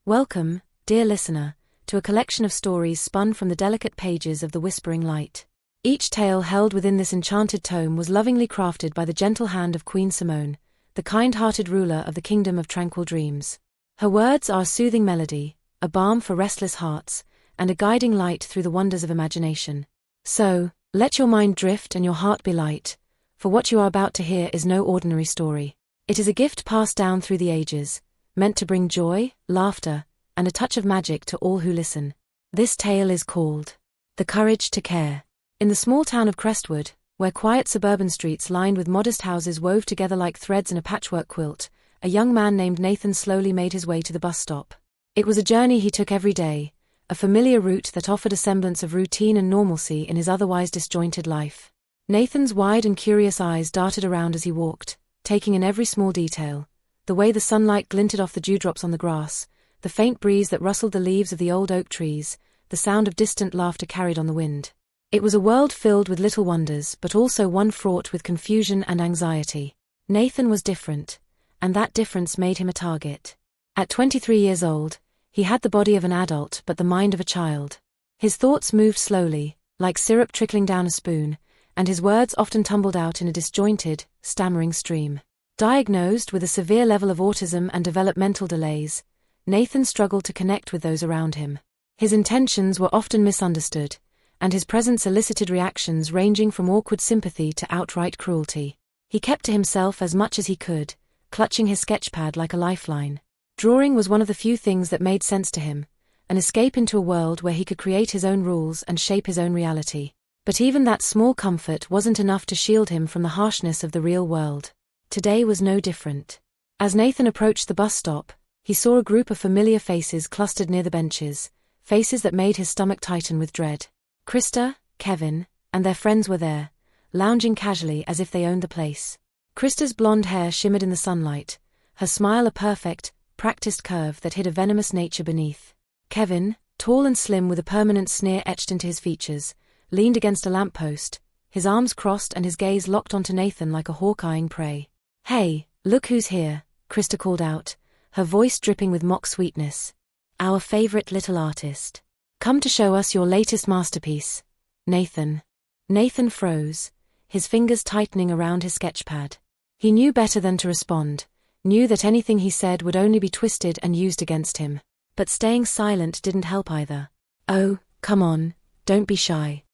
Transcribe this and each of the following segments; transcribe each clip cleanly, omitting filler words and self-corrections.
Welcome, dear listener, to a collection of stories spun from the delicate pages of the Whispering Light. Each tale held within this enchanted tome was lovingly crafted by the gentle hand of Queen Simone, the kind-hearted ruler of the Kingdom of Tranquil Dreams. Her words are a soothing melody, a balm for restless hearts, and a guiding light through the wonders of imagination. So, let your mind drift and your heart be light, for what you are about to hear is no ordinary story. It is a gift passed down through the ages, meant to bring joy, laughter, and a touch of magic to all who listen. This tale is called The Courage to Care. In the small town of Crestwood, where quiet suburban streets lined with modest houses wove together like threads in a patchwork quilt, a young man named Nathan slowly made his way to the bus stop. It was a journey he took every day, a familiar route that offered a semblance of routine and normalcy in his otherwise disjointed life. Nathan's wide and curious eyes darted around as he walked, taking in every small detail: the way the sunlight glinted off the dewdrops on the grass, the faint breeze that rustled the leaves of the old oak trees, the sound of distant laughter carried on the wind. It was a world filled with little wonders, but also one fraught with confusion and anxiety. Nathan was different, and that difference made him a target. At 23 years old, he had the body of an adult but the mind of a child. His thoughts moved slowly, like syrup trickling down a spoon, and his words often tumbled out in a disjointed, stammering stream. Diagnosed with a severe level of autism and developmental delays, Nathan struggled to connect with those around him. His intentions were often misunderstood, and his presence elicited reactions ranging from awkward sympathy to outright cruelty. He kept to himself as much as he could, clutching his sketchpad like a lifeline. Drawing was one of the few things that made sense to him, an escape into a world where he could create his own rules and shape his own reality. But even that small comfort wasn't enough to shield him from the harshness of the real world. Today was no different. As Nathan approached the bus stop, he saw a group of familiar faces clustered near the benches, faces that made his stomach tighten with dread. Krista, Kevin, and their friends were there, lounging casually as if they owned the place. Krista's blonde hair shimmered in the sunlight, her smile a perfect, practiced curve that hid a venomous nature beneath. Kevin, tall and slim with a permanent sneer etched into his features, leaned against a lamppost, his arms crossed and his gaze locked onto Nathan like a hawk eyeing prey. "Hey, look who's here," Krista called out, her voice dripping with mock sweetness. "Our favorite little artist. Come to show us your latest masterpiece, Nathan." Nathan froze, his fingers tightening around his sketchpad. He knew better than to respond, knew that anything he said would only be twisted and used against him. But staying silent didn't help either. "Oh, come on, don't be shy,"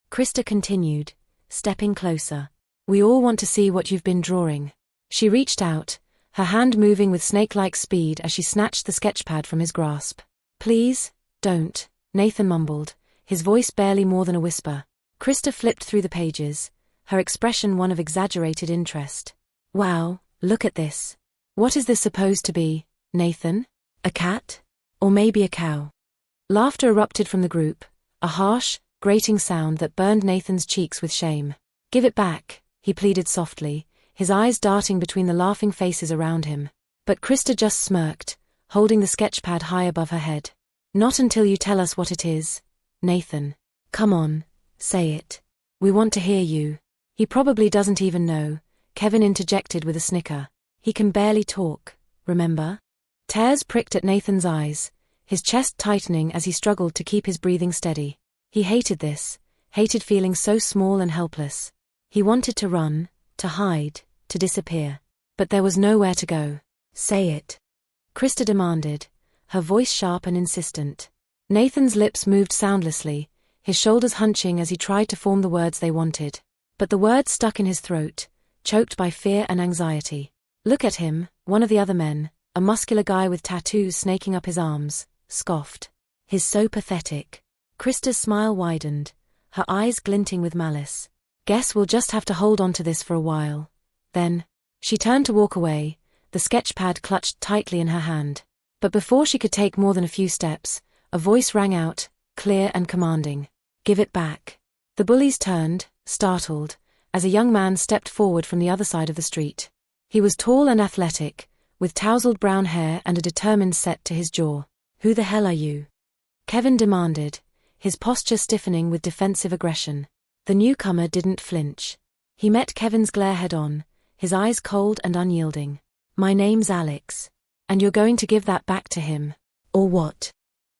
Krista continued, stepping closer. "We all want to see what you've been drawing." She reached out, her hand moving with snake-like speed as she snatched the sketchpad from his grasp. "Please, don't," Nathan mumbled, his voice barely more than a whisper. Krista flipped through the pages, her expression one of exaggerated interest. "Wow, look at this. What is this supposed to be, Nathan? A cat? Or maybe a cow?" Laughter erupted from the group, a harsh, grating sound that burned Nathan's cheeks with shame. "Give it back," he pleaded softly, his eyes darting between the laughing faces around him. But Krista just smirked, holding the sketchpad high above her head. "Not until you tell us what it is, Nathan. Come on, say it. We want to hear you." "He probably doesn't even know," Kevin interjected with a snicker. "He can barely talk, remember?" Tears pricked at Nathan's eyes, his chest tightening as he struggled to keep his breathing steady. He hated this, hated feeling so small and helpless. He wanted to run, to hide, to disappear. But there was nowhere to go. "Say it," Krista demanded, her voice sharp and insistent. Nathan's lips moved soundlessly, his shoulders hunching as he tried to form the words they wanted. But the words stuck in his throat, choked by fear and anxiety. "Look at him," one of the other men, a muscular guy with tattoos snaking up his arms, scoffed. "He's so pathetic." Krista's smile widened, her eyes glinting with malice. "Guess we'll just have to hold on to this for a while. Then," she turned to walk away, the sketchpad clutched tightly in her hand. But before she could take more than a few steps, a voice rang out, clear and commanding. "Give it back." The bullies turned, startled, as a young man stepped forward from the other side of the street. He was tall and athletic, with tousled brown hair and a determined set to his jaw. "Who the hell are you?" Kevin demanded, his posture stiffening with defensive aggression. The newcomer didn't flinch. He met Kevin's glare head-on, his eyes cold and unyielding. "My name's Alex. And you're going to give that back to him." Or what?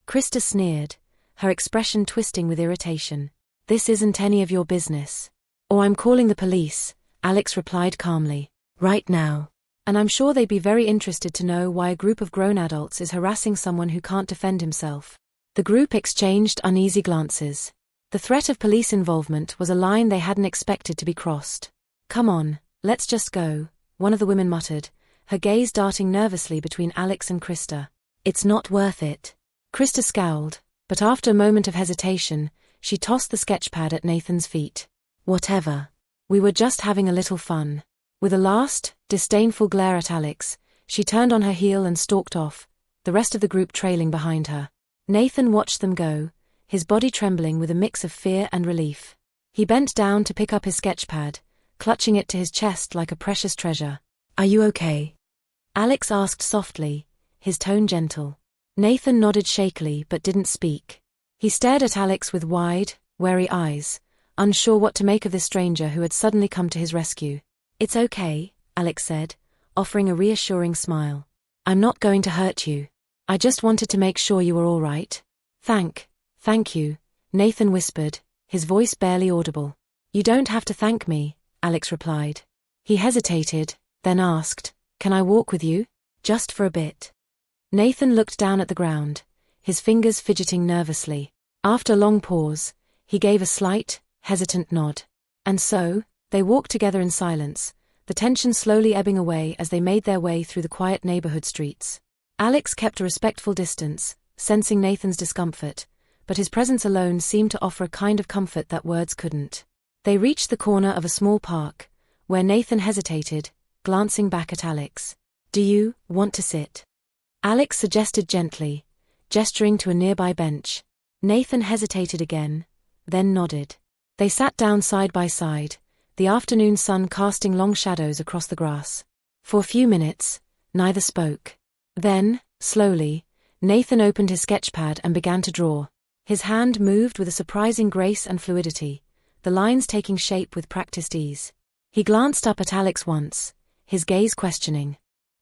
Krista sneered, her expression twisting with irritation. This isn't any of your business. Or I'm calling the police, Alex replied calmly. Right now. And I'm sure they'd be very interested to know why a group of grown adults is harassing someone who can't defend himself. The group exchanged uneasy glances. The threat of police involvement was a line they hadn't expected to be crossed. Come on, let's just go, one of the women muttered, her gaze darting nervously between Alex and Krista. It's not worth it. Krista scowled, but after a moment of hesitation, she tossed the sketchpad at Nathan's feet. Whatever. We were just having a little fun. With a last, disdainful glare at Alex, she turned on her heel and stalked off, the rest of the group trailing behind her. Nathan watched them go, his body trembling with a mix of fear and relief. He bent down to pick up his sketchpad, clutching it to his chest like a precious treasure. Are you okay? Alex asked softly, his tone gentle. Nathan nodded shakily but didn't speak. He stared at Alex with wide, wary eyes, unsure what to make of this stranger who had suddenly come to his rescue. It's okay, Alex said, offering a reassuring smile. I'm not going to hurt you. I just wanted to make sure you were all right. Thank you, Nathan whispered, his voice barely audible. You don't have to thank me, Alex replied. He hesitated, then asked, Can I walk with you? Just for a bit. Nathan looked down at the ground, his fingers fidgeting nervously. After a long pause, he gave a slight, hesitant nod. And so, they walked together in silence, the tension slowly ebbing away as they made their way through the quiet neighborhood streets. Alex kept a respectful distance, sensing Nathan's discomfort, but his presence alone seemed to offer a kind of comfort that words couldn't. They reached the corner of a small park, where Nathan hesitated, glancing back at Alex. Do you want to sit? Alex suggested gently, gesturing to a nearby bench. Nathan hesitated again, then nodded. They sat down side by side, the afternoon sun casting long shadows across the grass. For a few minutes, neither spoke. Then, slowly, Nathan opened his sketchpad and began to draw. His hand moved with a surprising grace and fluidity, the lines taking shape with practiced ease. He glanced up at Alex once, his gaze questioning.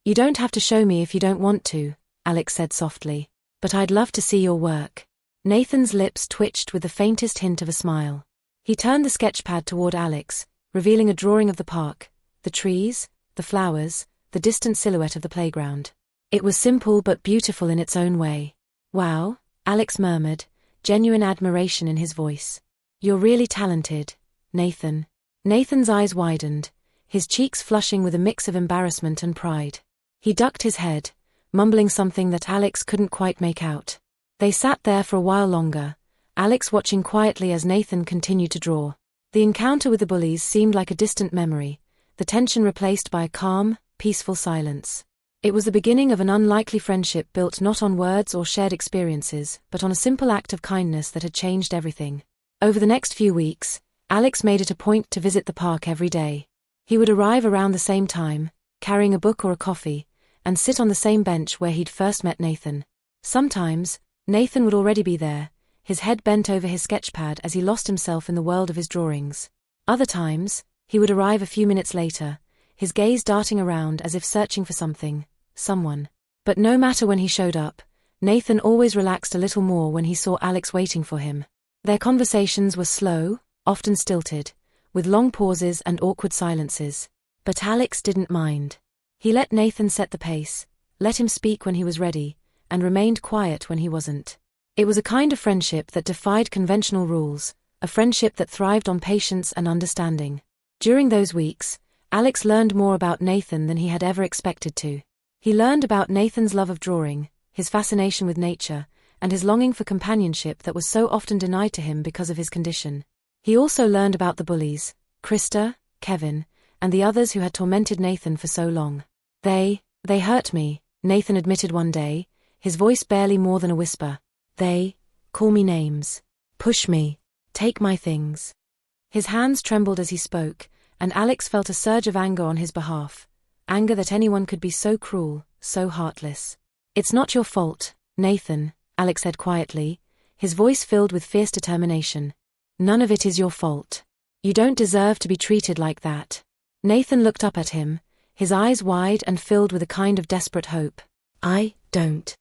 You don't have to show me if you don't want to, Alex said softly. But I'd love to see your work. Nathan's lips twitched with the faintest hint of a smile. He turned the sketchpad toward Alex, revealing a drawing of the park, the trees, the flowers, the distant silhouette of the playground. It was simple but beautiful in its own way. Wow, Alex murmured, genuine admiration in his voice. You're really talented, Nathan. Nathan's eyes widened, his cheeks flushing with a mix of embarrassment and pride. He ducked his head, mumbling something that Alex couldn't quite make out. They sat there for a while longer, Alex watching quietly as Nathan continued to draw. The encounter with the bullies seemed like a distant memory, the tension replaced by a calm, peaceful silence. It was the beginning of an unlikely friendship built not on words or shared experiences, but on a simple act of kindness that had changed everything. Over the next few weeks, Alex made it a point to visit the park every day. He would arrive around the same time, carrying a book or a coffee, and sit on the same bench where he'd first met Nathan. Sometimes, Nathan would already be there, his head bent over his sketchpad as he lost himself in the world of his drawings. Other times, he would arrive a few minutes later, his gaze darting around as if searching for something, someone. But no matter when he showed up, Nathan always relaxed a little more when he saw Alex waiting for him. Their conversations were slow, often stilted, with long pauses and awkward silences. But Alex didn't mind. He let Nathan set the pace, let him speak when he was ready, and remained quiet when he wasn't. It was a kind of friendship that defied conventional rules, a friendship that thrived on patience and understanding. During those weeks, Alex learned more about Nathan than he had ever expected to. He learned about Nathan's love of drawing, his fascination with nature, and his longing for companionship that was so often denied to him because of his condition. He also learned about the bullies, Krista, Kevin, and the others who had tormented Nathan for so long. They hurt me, Nathan admitted one day, his voice barely more than a whisper. They call me names, push me, take my things. His hands trembled as he spoke, and Alex felt a surge of anger on his behalf, anger that anyone could be so cruel, so heartless. It's not your fault, Nathan, Alex said quietly, his voice filled with fierce determination. None of it is your fault. You don't deserve to be treated like that. Nathan looked up at him, his eyes wide and filled with a kind of desperate hope. I don't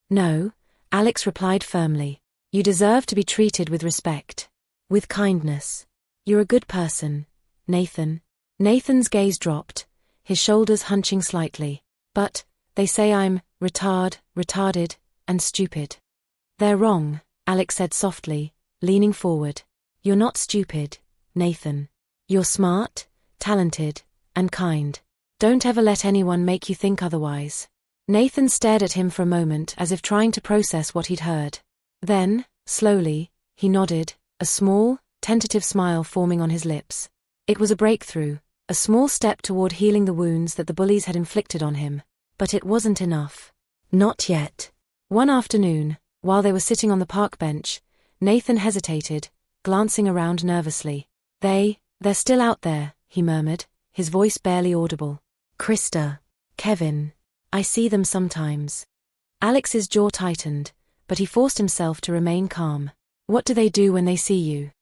know, Alex replied firmly. You deserve to be treated with respect. With kindness. You're a good person, Nathan. Nathan's gaze dropped, his shoulders hunching slightly. But, they say I'm retarded, and stupid. They're wrong, Alex said softly, leaning forward. You're not stupid, Nathan. You're smart, talented, and kind. Don't ever let anyone make you think otherwise. Nathan stared at him for a moment as if trying to process what he'd heard. Then, slowly, he nodded, a small, tentative smile forming on his lips. It was a breakthrough, a small step toward healing the wounds that the bullies had inflicted on him. But it wasn't enough. Not yet. One afternoon, while they were sitting on the park bench, Nathan hesitated, glancing around nervously. They're still out there, he murmured, his voice barely audible. Krista. Kevin. I see them sometimes. Alex's jaw tightened, but he forced himself to remain calm. What do they do when they see you?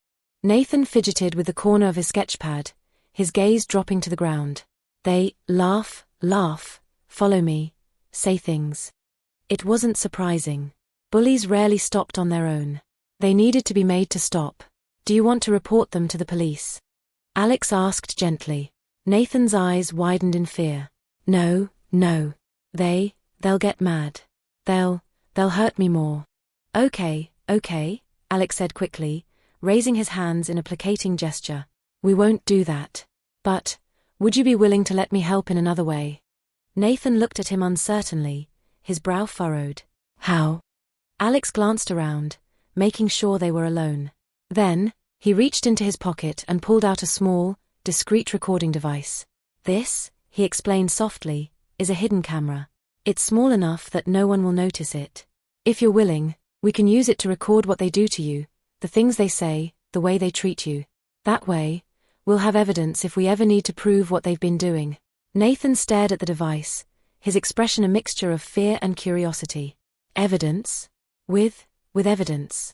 Nathan fidgeted with the corner of his sketchpad, his gaze dropping to the ground. They laugh, follow me, say things. It wasn't surprising. Bullies rarely stopped on their own. They needed to be made to stop. Do you want to report them to the police? Alex asked gently. Nathan's eyes widened in fear. No. They'll get mad. They'll hurt me more. Okay, Alex said quickly, raising his hands in a placating gesture. We won't do that. But, would you be willing to let me help in another way? Nathan looked at him uncertainly, his brow furrowed. How? Alex glanced around, making sure they were alone. Then, he reached into his pocket and pulled out a small, discreet recording device. This, he explained softly, is a hidden camera. It's small enough that no one will notice it. If you're willing, we can use it to record what they do to you, the things they say, the way they treat you. That way, we'll have evidence if we ever need to prove what they've been doing. Nathan stared at the device, his expression a mixture of fear and curiosity. Evidence? With evidence.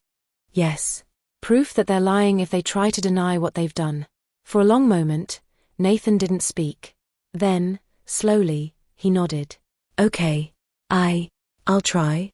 Yes. Proof that they're lying if they try to deny what they've done. For a long moment, Nathan didn't speak. Then, slowly, he nodded. Okay. I'll try.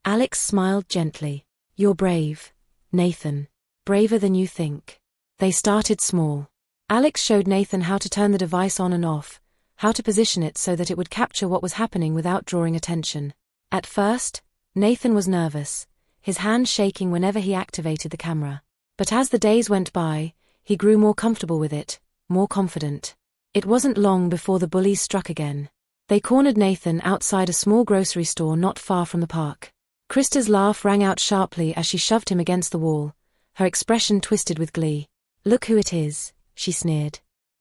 Alex smiled gently. You're brave, Nathan. Braver than you think. They started small. Alex showed Nathan how to turn the device on and off, how to position it so that it would capture what was happening without drawing attention. At first, Nathan was nervous, his hands shaking whenever he activated the camera. But as the days went by, he grew more comfortable with it, more confident. It wasn't long before the bullies struck again. They cornered Nathan outside a small grocery store not far from the park. Krista's laugh rang out sharply as she shoved him against the wall, her expression twisted with glee. Look who it is, she sneered.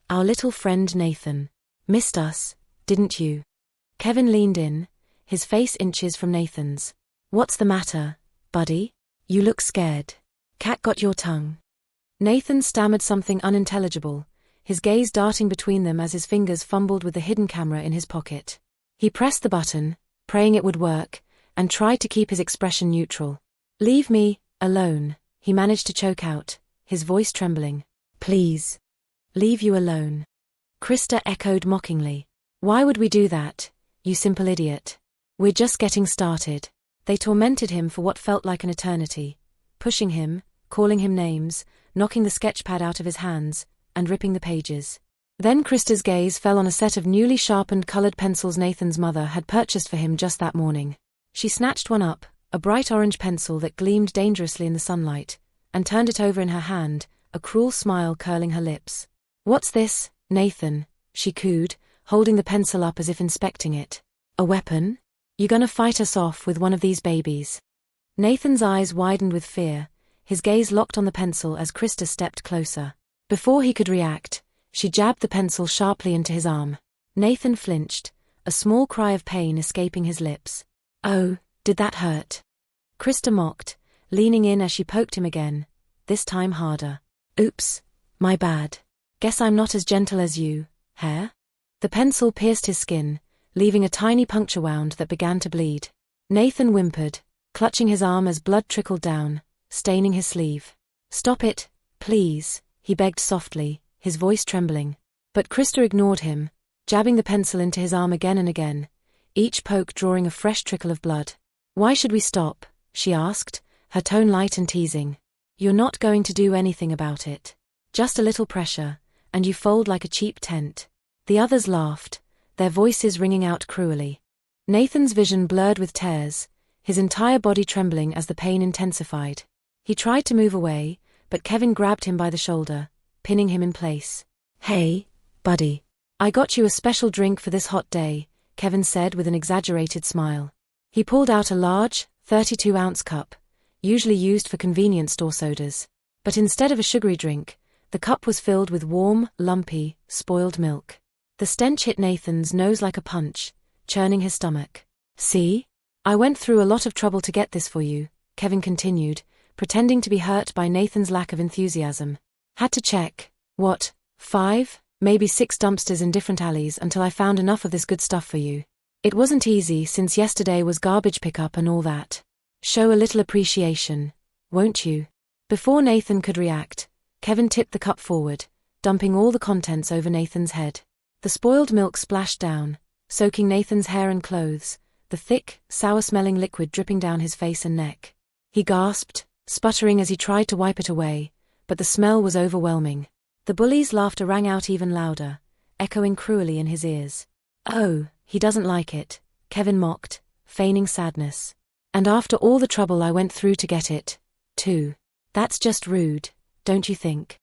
Our little friend Nathan. Missed us, didn't you? Kevin leaned in, his face inches from Nathan's. What's the matter, buddy? You look scared. Cat got your tongue. Nathan stammered something unintelligible, his gaze darting between them as his fingers fumbled with the hidden camera in his pocket. He pressed the button, praying it would work, and tried to keep his expression neutral. Leave me alone, he managed to choke out, his voice trembling. Please. Leave you alone. Krista echoed mockingly. Why would we do that, you simple idiot? We're just getting started. They tormented him for what felt like an eternity, pushing him, calling him names, knocking the sketchpad out of his hands, and ripping the pages. Then Krista's gaze fell on a set of newly sharpened colored pencils Nathan's mother had purchased for him just that morning. She snatched one up, a bright orange pencil that gleamed dangerously in the sunlight, and turned it over in her hand, a cruel smile curling her lips. What's this, Nathan? She cooed, holding the pencil up as if inspecting it. A weapon? You gonna fight us off with one of these babies? Nathan's eyes widened with fear, his gaze locked on the pencil as Krista stepped closer. Before he could react, she jabbed the pencil sharply into his arm. Nathan flinched, a small cry of pain escaping his lips. Oh, did that hurt? Krista mocked, leaning in as she poked him again, this time harder. Oops, my bad. Guess I'm not as gentle as you, hair? The pencil pierced his skin, leaving a tiny puncture wound that began to bleed. Nathan whimpered, clutching his arm as blood trickled down, staining his sleeve. Stop it, please, he begged softly, his voice trembling. But Krista ignored him, jabbing the pencil into his arm again and again, each poke drawing a fresh trickle of blood. Why should we stop? she asked, her tone light and teasing. "You're not going to do anything about it. Just a little pressure, and you fold like a cheap tent." The others laughed, their voices ringing out cruelly. Nathan's vision blurred with tears, his entire body trembling as the pain intensified. He tried to move away, but Kevin grabbed him by the shoulder, pinning him in place. "Hey, buddy. I got you a special drink for this hot day," Kevin said with an exaggerated smile. He pulled out a large, 32-ounce cup, usually used for convenience store sodas. But instead of a sugary drink, the cup was filled with warm, lumpy, spoiled milk. The stench hit Nathan's nose like a punch, churning his stomach. "See? I went through a lot of trouble to get this for you," Kevin continued, pretending to be hurt by Nathan's lack of enthusiasm. "Had to check, 5, maybe 6 dumpsters in different alleys until I found enough of this good stuff for you. It wasn't easy since yesterday was garbage pickup and all that. Show a little appreciation, won't you?" Before Nathan could react, Kevin tipped the cup forward, dumping all the contents over Nathan's head. The spoiled milk splashed down, soaking Nathan's hair and clothes, the thick, sour-smelling liquid dripping down his face and neck. He gasped, sputtering as he tried to wipe it away, but the smell was overwhelming. The bully's laughter rang out even louder, echoing cruelly in his ears. "Oh, he doesn't like it," Kevin mocked, feigning sadness. "And after all the trouble I went through to get it, too. That's just rude, don't you think?"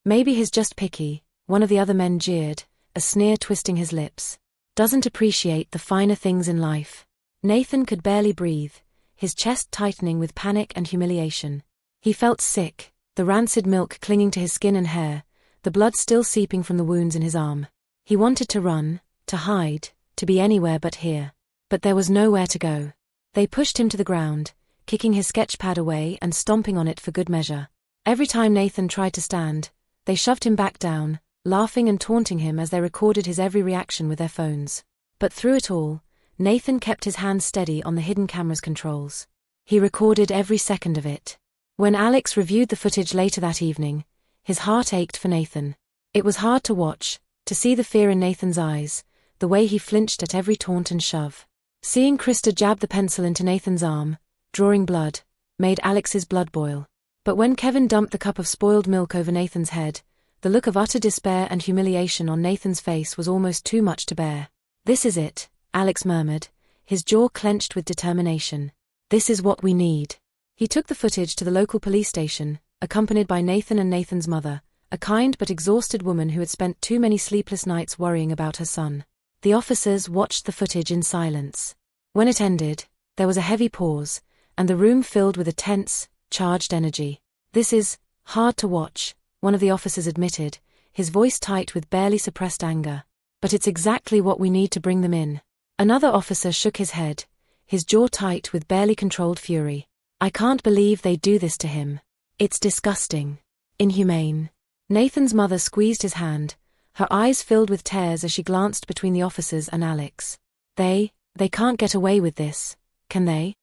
"Maybe he's just picky," one of the other men jeered, a sneer twisting his lips. "Doesn't appreciate the finer things in life." Nathan could barely breathe, his chest tightening with panic and humiliation. He felt sick, the rancid milk clinging to his skin and hair, the blood still seeping from the wounds in his arm. He wanted to run, to hide, to be anywhere but here. But there was nowhere to go. They pushed him to the ground, kicking his sketchpad away and stomping on it for good measure. Every time Nathan tried to stand, they shoved him back down, laughing and taunting him as they recorded his every reaction with their phones. But through it all, Nathan kept his hands steady on the hidden camera's controls. He recorded every second of it. When Alex reviewed the footage later that evening, his heart ached for Nathan. It was hard to watch, to see the fear in Nathan's eyes, the way he flinched at every taunt and shove. Seeing Krista jab the pencil into Nathan's arm, drawing blood, made Alex's blood boil. But when Kevin dumped the cup of spoiled milk over Nathan's head, the look of utter despair and humiliation on Nathan's face was almost too much to bear. "This is it," Alex murmured, his jaw clenched with determination. "This is what we need." He took the footage to the local police station, accompanied by Nathan and Nathan's mother, a kind but exhausted woman who had spent too many sleepless nights worrying about her son. The officers watched the footage in silence. When it ended, there was a heavy pause, and the room filled with a tense, charged energy. "This is hard to watch," one of the officers admitted, his voice tight with barely suppressed anger. "But it's exactly what we need to bring them in." Another officer shook his head, his jaw tight with barely controlled fury. "I can't believe they do this to him. It's disgusting. Inhumane." Nathan's mother squeezed his hand, her eyes filled with tears as she glanced between the officers and Alex. They can't get away with this, can they?"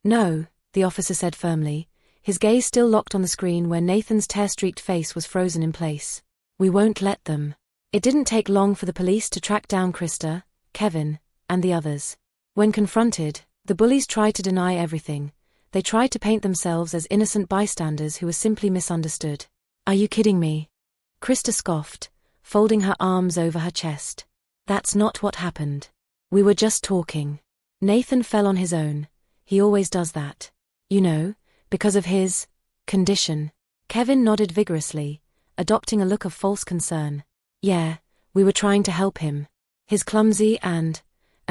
"No," the officer said firmly, his gaze still locked on the screen where Nathan's tear-streaked face was frozen in place. "We won't let them." It didn't take long for the police to track down Krista, Kevin, and the others. When confronted, the bullies tried to deny everything. They tried to paint themselves as innocent bystanders who were simply misunderstood. "Are you kidding me?" Krista scoffed, folding her arms over her chest. "That's not what happened. We were just talking." Nathan fell on his own. He always does that. "You know, because of his condition." Kevin nodded vigorously, adopting a look of false concern. "Yeah, we were trying to help him. He's clumsy and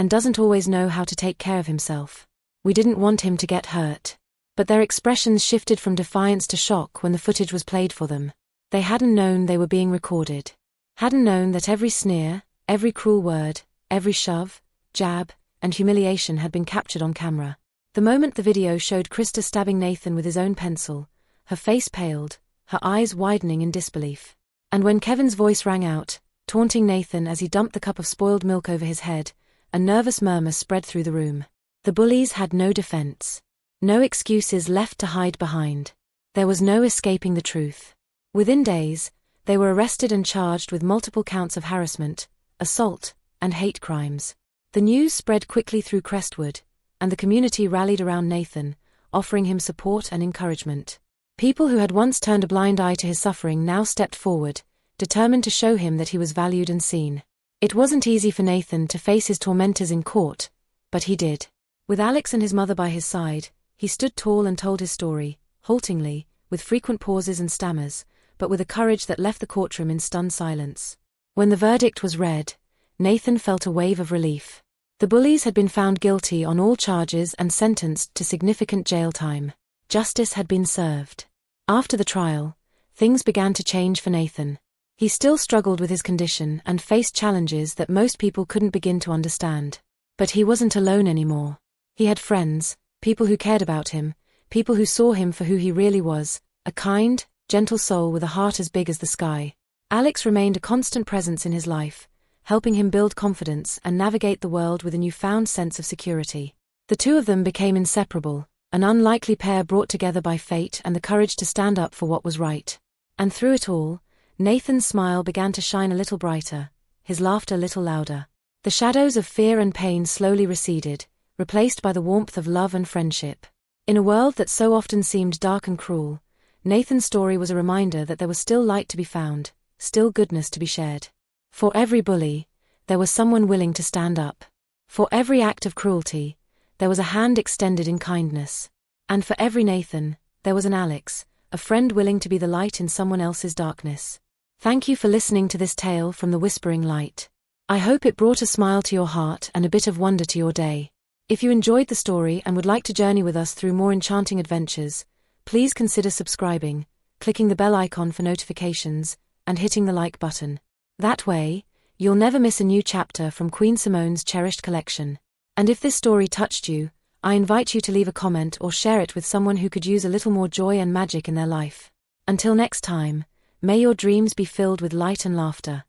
doesn't always know how to take care of himself. We didn't want him to get hurt." But their expressions shifted from defiance to shock when the footage was played for them. They hadn't known they were being recorded. Hadn't known that every sneer, every cruel word, every shove, jab, and humiliation had been captured on camera. The moment the video showed Krista stabbing Nathan with his own pencil, her face paled, her eyes widening in disbelief. And when Kevin's voice rang out, taunting Nathan as he dumped the cup of spoiled milk over his head, a nervous murmur spread through the room. The bullies had no defense. No excuses left to hide behind. There was no escaping the truth. Within days, they were arrested and charged with multiple counts of harassment, assault, and hate crimes. The news spread quickly through Crestwood, and the community rallied around Nathan, offering him support and encouragement. People who had once turned a blind eye to his suffering now stepped forward, determined to show him that he was valued and seen. It wasn't easy for Nathan to face his tormentors in court, but he did. With Alex and his mother by his side, he stood tall and told his story, haltingly, with frequent pauses and stammers, but with a courage that left the courtroom in stunned silence. When the verdict was read, Nathan felt a wave of relief. The bullies had been found guilty on all charges and sentenced to significant jail time. Justice had been served. After the trial, things began to change for Nathan. He still struggled with his condition and faced challenges that most people couldn't begin to understand. But he wasn't alone anymore. He had friends, people who cared about him, people who saw him for who he really was, a kind, gentle soul with a heart as big as the sky. Alex remained a constant presence in his life, helping him build confidence and navigate the world with a newfound sense of security. The two of them became inseparable, an unlikely pair brought together by fate and the courage to stand up for what was right. And through it all, Nathan's smile began to shine a little brighter, his laughter a little louder. The shadows of fear and pain slowly receded, replaced by the warmth of love and friendship. In a world that so often seemed dark and cruel, Nathan's story was a reminder that there was still light to be found, still goodness to be shared. For every bully, there was someone willing to stand up. For every act of cruelty, there was a hand extended in kindness. And for every Nathan, there was an Alex, a friend willing to be the light in someone else's darkness. Thank you for listening to this tale from the Whispering Light. I hope it brought a smile to your heart and a bit of wonder to your day. If you enjoyed the story and would like to journey with us through more enchanting adventures, please consider subscribing, clicking the bell icon for notifications, and hitting the like button. That way, you'll never miss a new chapter from Queen Simone's cherished collection. And if this story touched you, I invite you to leave a comment or share it with someone who could use a little more joy and magic in their life. Until next time, may your dreams be filled with light and laughter.